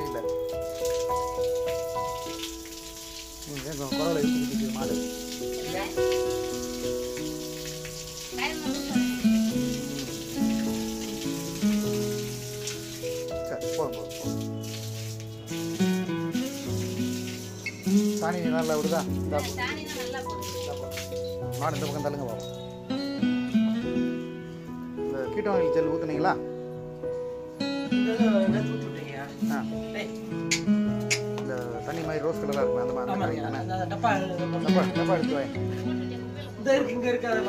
இல்லை. குறவலை இருக்குது மாடு. சரி போதும். சாணி நல்லா விடுதா? மாடு இந்த பக்கம் தள்ளுங்க பாப்போம். இந்த கீட்டவாங்கி ஜெல் ஊற்றுனீங்களா? இந்த தண்ணி மாதிரி ரோஸ் கலராக இருக்கும் அந்த மாதிரி தானே? டப்பா எடுத்து வாங்க. இங்கே இருக்காது.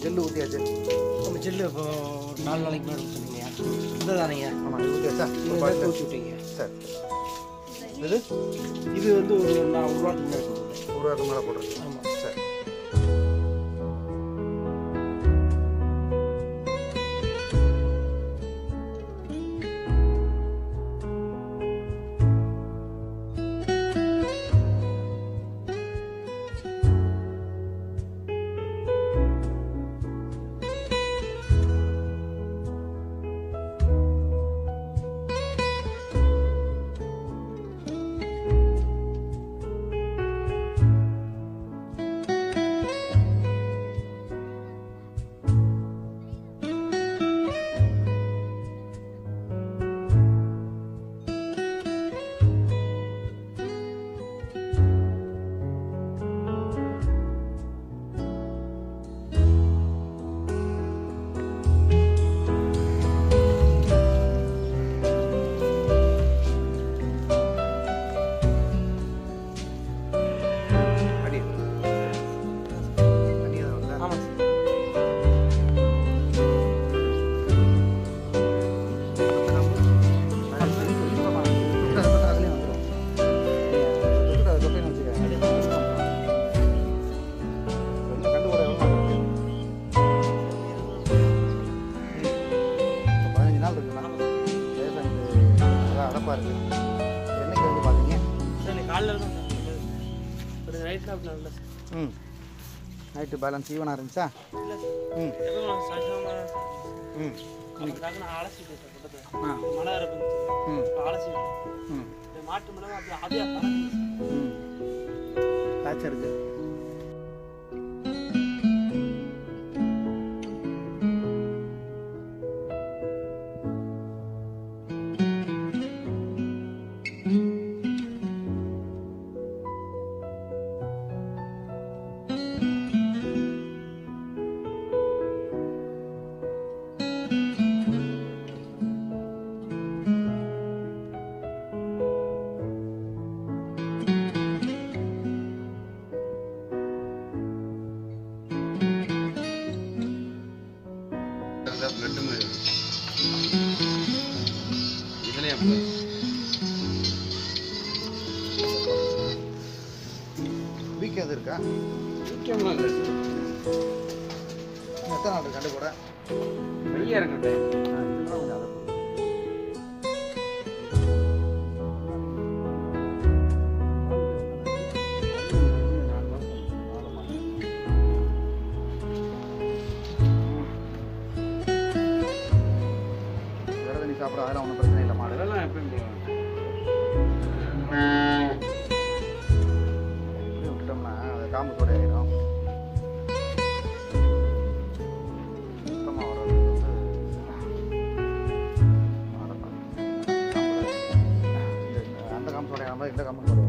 ஜெல்லு ஊற்றியாச்சு. நம்ம ஜெல்லு இப்போ 4 நாளைக்கு மேலே ஊற்றுனீங்க. இந்த தானேங்க? ஆமாம் இது ஊற்றியாச்சா? ஊற்றி விட்டீங்க. சரி. இது வந்து ஒரு 1 வாரத்துக்கு மேலே போட்டுருக்கேன். 1 வாரத்துக்கு மேலே போட்டுருக்கேன். ஆமாம். சரி. என்னைக்கு வந்து பார்த்தீங்க? நைட்டு பேலன்ஸ் ஈவனாக இருந்துச்சா? இருக்கு. வீக் எது இருக்கா? எத்தனை நாள் இருக்கு கண்டு கூட? வெய்யா இருக்கட்டும். சாப்பிட அதெல்லாம் ஒன்றும் பிரச்சனை இல்லை. மாடு அதெல்லாம் எப்பயும் விட்டோம்னா அது காம்பு கூட ஆயிடும். சுத்தமாக வர்றது வந்து அந்த காம்பு கூட இந்த காம்பு கூட